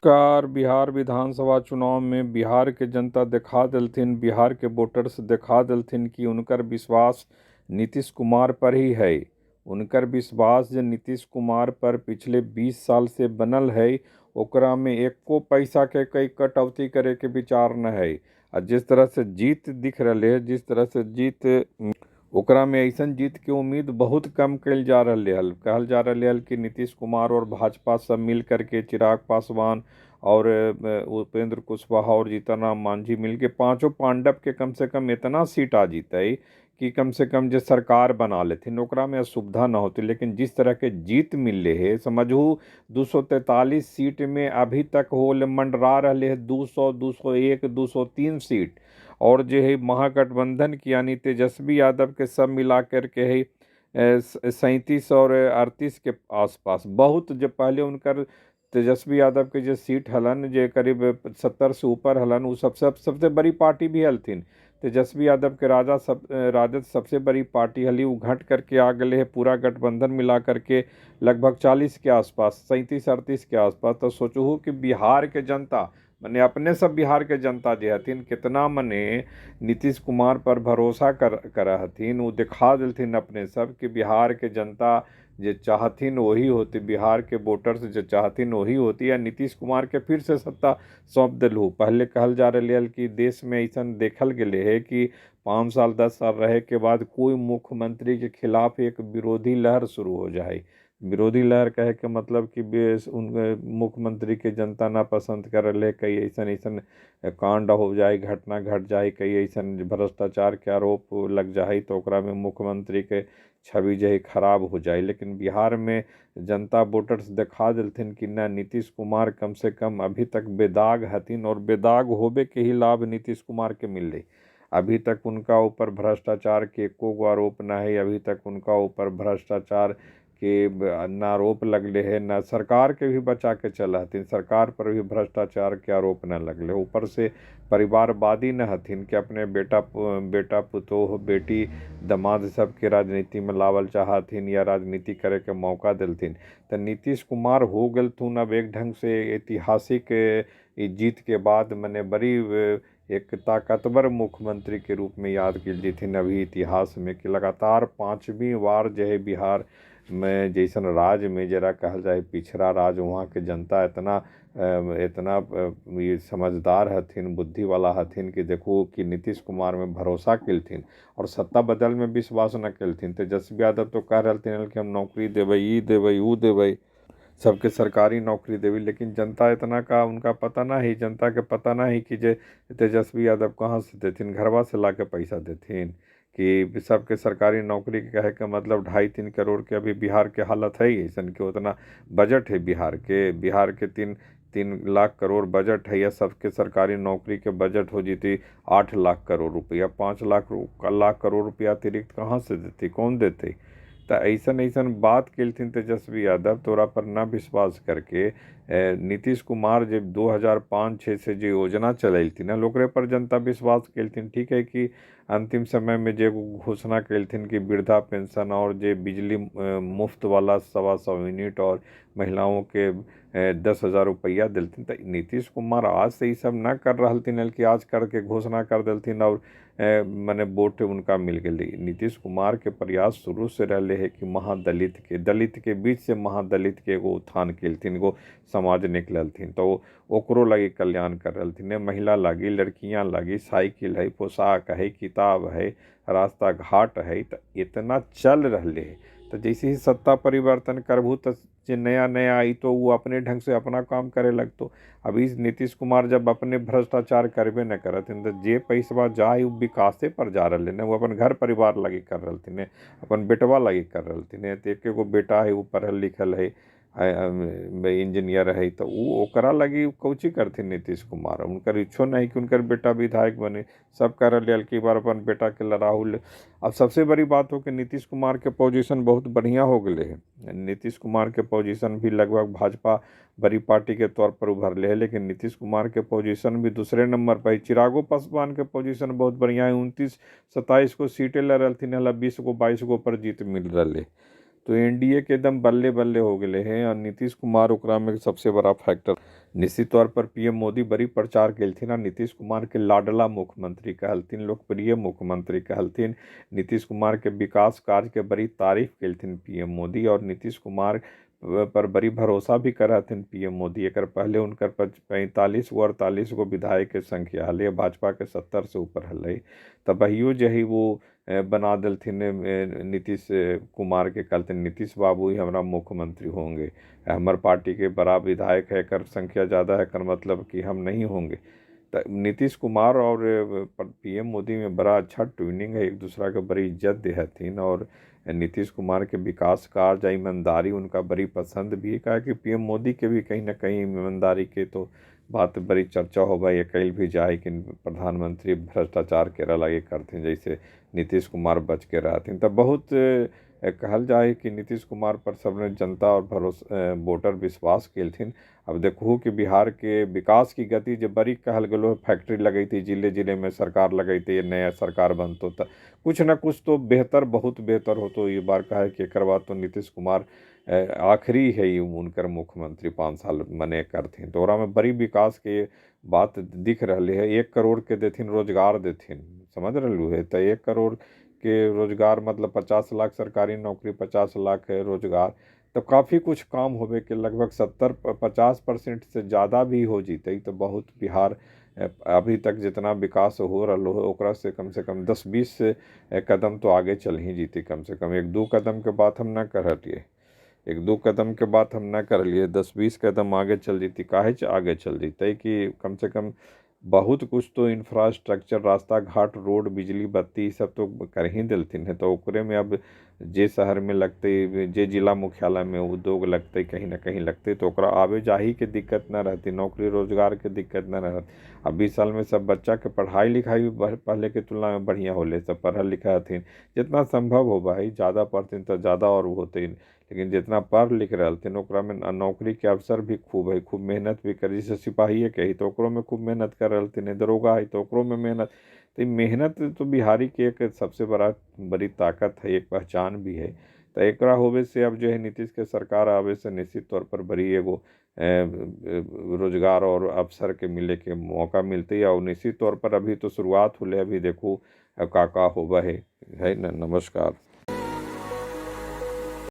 नमस्कार। बिहार विधानसभा चुनाव में बिहार के जनता देखा देलथिन, बिहार के वोटर्स देखा देलथिन कि उनकर विश्वास नीतीश कुमार पर ही है। उनकर विश्वास जो नीतीश कुमार पर पिछले 20 साल से बनल है, ओकरा में एको पैसा के कई कटौती करे के विचार न है। और जिस तरह से जीत दिख रही है, जिस तरह से जीत ओकरा में ऐसन जीत के उम्मीद बहुत कम कल जा रही हल। कहल जा रही हल कि नीतीश कुमार और भाजपा सब मिल करके चिराग पासवान और उपेंद्र कुशवाहा और जीतन राम मांझी मिल के पांचों पांडव के कम से कम इतना सीट आ जीते कि कम से कम जो सरकार बना लेथिन ओकरा में असुविधा न होती। लेकिन जिस तरह के जीत मिले है, समझू 243 सीट में अभी तक होल मंडरा रहे है 200, 201, 203 सीट। और जो है महागठबंधन की यानी तेजस्वी यादव के सब मिला कर के है 37 और 38 के आसपास। बहुत जो पहले उनकर तेजस्वी यादव के जो सीट हलन जो करीब 70 से ऊपर हलन, वो सबसे बड़ी पार्टी भी हलथिन। तेजस्वी यादव के राजद सबसे बड़ी पार्टी हली, वो घट करके आ गए है पूरा गठबंधन मिला करके लगभग 40 के आसपास, 37 38 के आसपास। तो सोचू कि बिहार के जनता मने अपने सब बिहार के जनता जो हथिन कितना मने नीतीश कुमार पर भरोसा कर हथिन। वो दिखा दिलथिन अपने सब कि बिहार के जनता जो चाहथिन वही होती, बिहार के वोटर्स जो चाहथिन वही होती, या नीतीश कुमार के फिर से सत्ता सौंप दिलू। पहले कहल जा रही है कि देश में ऐसा देखल गए है कि 5 साल 10 साल रहे के बाद कोई मुख्यमंत्री के खिलाफ एक विरोधी लहर शुरू हो जाए। विरोधी लहर कहे के मतलब कि उन मुख्यमंत्री के जनता ना पसंद कर रहे, कई ऐसा कांड हो जाए, घटना घट जाए, कई ऐसा भ्रष्टाचार के आरोप लग जाए तो ओकरा में मुख्यमंत्री के छवि जो है खराब हो जाए। लेकिन बिहार में जनता वोटर्स दिखा दिलथिन कि न, नीतीश कुमार कम से कम अभी तक बेदाग हथिन, और बेदाग होबे के ही लाभ नीतीश कुमार के मिले। अभी तक उनका ऊपर भ्रष्टाचार के एको आरोप न है, अभी तक उनका ऊपर भ्रष्टाचार के न आरोप लगले है, न सरकार के भी बचा के चल हथिन, सरकार पर भी भ्रष्टाचार के आरोप न लगले। ऊपर से परिवारवादी न हथिन कि अपने बेटा पुतोह बेटी दामाद सबके राजनीति में लावल चाहथिन या राजनीति करे के मौका दिलथिन। तो नीतीश कुमार हो गलथुन अब एक ढंग से ऐतिहासिक जीत के बाद मने बड़ी एक ताकतवर मुख्यमंत्री के रूप में याद की जथिन अभी इतिहास में, कि लगातार 5वीं बार जो है बिहार में जैसन राज्य में जरा कहल जाए पिछड़ा राज्य, वहाँ के जनता इतना ये समझदार हथिन, बुद्धि वाला हथिन कि देखो कि नीतीश कुमार में भरोसा कलथिन और सत्ता बदल में विश्वास न कलथिन। तेजस्वी यादव तो कह रहथिन कि हम नौकरी देवे, ई देवे, ऊ देवे, सबके सरकारी नौकरी देवी। लेकिन जनता इतना का उनका पता ना ही, जनता के पता ना ही कि जे तेजस्वी यादव कहाँ से देथिन, घरवा से ला के पैसा देथिन कि सबके सरकारी नौकरी के कहे का मतलब 2.5-3 करोड़ के अभी बिहार के हालत है ऐसा कि उतना बजट है बिहार के 3 लाख करोड़ बजट है, या सबके सरकारी नौकरी के बजट हो जीती 8 लाख करोड़ रुपया, 5 लाख करोड़ रुपया अतिरिक्त कहाँ से देती, कौन देते। तो ऐसन बात कलथिन तेजस्वी यादव, तोरा पर ना विश्वास करके नीतीश कुमार जब 2005-06 से जो योजना चलैलथिन ओकरे पर जनता विश्वास कलथिन। ठीक है कि अंतिम समय में जो घोषणा कलथिन कि वृद्धा पेंशन और जो बिजली मुफ्त वाला 125 यूनिट और महिलाओं के 10,000 रुपया दिलथिन। तो नीतीश कुमार आज से ये सब ना कर रहलथिन कि आज करके घोषणा कर दिलथिन और मने वोट उनका मिल गई। नीतीश कुमार के प्रयास शुरू से रहे है कि दलित के बीच से महादलित के एगो उत्थान कलथिन, एगो समाज निकलथिन। तो ओकरो लगी कल्याण कर रहलथिन, महिला लगी, लड़कियां लगी, साइकिल है, पोशाक है, किताब है, रास्ता घाट है, तो इतना चल रहे है। तो जैसे ही सत्ता परिवर्तन करबू तो जे नया नया आई तो वो अपने ढंग से अपना काम करे लगतो। अभी नीतीश कुमार जब अपने भ्रष्टाचार करबे न करथिन तो जे पैसा जाए वो विकासे पर जा रहे न, वो अपन घर परिवार लगी कर रहलथिन, अपन बेटवा लगी कर रहलथिन। तो एक एगो बेटा है वो पढ़ल लिखल है, इंजीनियर है, तो वो ओकरा लगी कौची करथिन नीतीश कुमार। उनकर इच्छो नहीं कि उनकर बेटा विधायक बने, सब कह रहे कि बार अपन बेटा के लड़ाहुल। अब सबसे बड़ी बात हो कि नीतीश कुमार के पोजीशन बहुत बढ़िया हो गए है। नीतीश कुमार के पोजीशन भी लगभग भाजपा बड़ी पार्टी के तौर पर उभर ले है, लेकिन नीतीश कुमार के पोजीशन भी दूसरे नंबर पर है। चिरागो पासवान के पोजीशन बहुत बढ़िया है, 29-27 को सीटें ले रहथिन, 20 को 22 को पर जीत मिल रही। तो एनडीए के एकदम बल्ले बल्ले हो गए हैं और नीतीश कुमार ओकरा में सबसे बड़ा फैक्टर। निश्चित तौर पर पीएम मोदी बड़ी प्रचार केलथिन आ नीतीश कुमार के लाडला मुख्यमंत्री कहलथिन, लोकप्रिय मुख्यमंत्री कहलथिन। नीतीश कुमार के विकास कार्य के बड़ी तारीफ केलथिन पीएम मोदी, और नीतीश कुमार पर बड़ी भरोसा भी करथिन पीएम मोदी। एक पहले उनकर 45 गो 48 गो विधायक के संख्या हले, भाजपा के 70 से ऊपर हले, तबहियो जो है वो बना दिलथिन नीतीश कुमार के, कहलथिन नीतीश बाबू ही हमारा मुख्यमंत्री होंगे, हमार पार्टी के बड़ा विधायक है, कर संख्या ज़्यादा है, कर मतलब कि हम नहीं होंगे। तो नीतीश कुमार और पीएम मोदी में बड़ा अच्छा ट्यूनिंग है, एक दूसरा के बड़ी इज्जत देहथिन। और नीतीश कुमार के विकास कार्य ईमानदारी उनका बड़ी पसंद भी है, कहा कि पीएम मोदी के भी कहीं ना कहीं ईमानदारी के तो बात बड़ी चर्चा होगा, ये कल भी जाए कि प्रधानमंत्री भ्रष्टाचार के लगे करते जैसे नीतीश कुमार बच के रहथिन। तो बहुत कहल जाए कि नीतीश कुमार पर सबने जनता और भरोसा वोटर विश्वास केलथिन। अब देखू कि बिहार के विकास की गति जो बड़ी कहल गलो, फैक्ट्री लगी थी जिले जिले में, सरकार लगी थी, नया सरकार बनतो तो कुछ ना कुछ तो बेहतर, बहुत बेहतर हो। तो ये बार कहा कि एक बात तो नीतीश कुमार आखिरी है ये उनकर मुख्यमंत्री 5 साल मने करथिन, तो ओरा में बड़ी विकास के बात दिख रही है। 1 करोड़ के देथिन रोजगार देथिन, समझ रहलू है। तो 1 करोड़ के रोजगार मतलब 50 लाख सरकारी नौकरी, 50 लाख है रोजगार, तो काफ़ी कुछ काम होवे के लगभग 70-50% से ज़्यादा भी हो जीते। तो बहुत बिहार अभी तक जितना विकास हो रहा है ओकरा से कम 10-20 कदम तो आगे चल ही जीती। कम से कम 1-2 कदम के बात हम न कर लिए, 1-2 कदम के बात हम न कर लिए, 10-20 कदम आगे चल जीती। काहे आगे चल जीते कि कम से कम बहुत कुछ तो इंफ्रास्ट्रक्चर, रास्ता घाट, रोड, बिजली बत्ती सब तो कर ही दिलथिन है। तो ओकरे में अब जे शहर में लगते, जे जिला मुख्यालय में उद्योग लगते, कहीं ना कहीं लगते, तो ओकरा आवे जाही के दिक्कत न रहती, नौकरी रोजगार के दिक्कत न रहती। अब 20 साल में सब बच्चा के पढ़ाई लिखाई भी पहले के तुलना में बढ़िया होले, सब पढ़ल लिखा हथिन, जितना संभव हो भाई, ज़्यादा पढ़थिन तो ज़्यादा और होते, लेकिन जितना पढ़ लिख रहे थे ओकरा में नौकरी के अवसर भी खूब है, खूब मेहनत भी करी। जैसे सिपाही के ही तो ओकरो में खूब मेहनत कर रहे थे, दरोगा है तो ओकरो में मेहनत। तो मेहनत तो बिहारी की एक सबसे बड़ी ताकत है, एक पहचान भी है। तो एकरा होवे से अब जो है नीतीश के सरकार आवे से निश्चित तौर पर बड़ी एगो रोजगार और अवसर के मिले के मौका मिलते है। और निश्चित तौर पर अभी तो शुरुआत हुए, अभी देखो का होगा है ना। नमस्कार।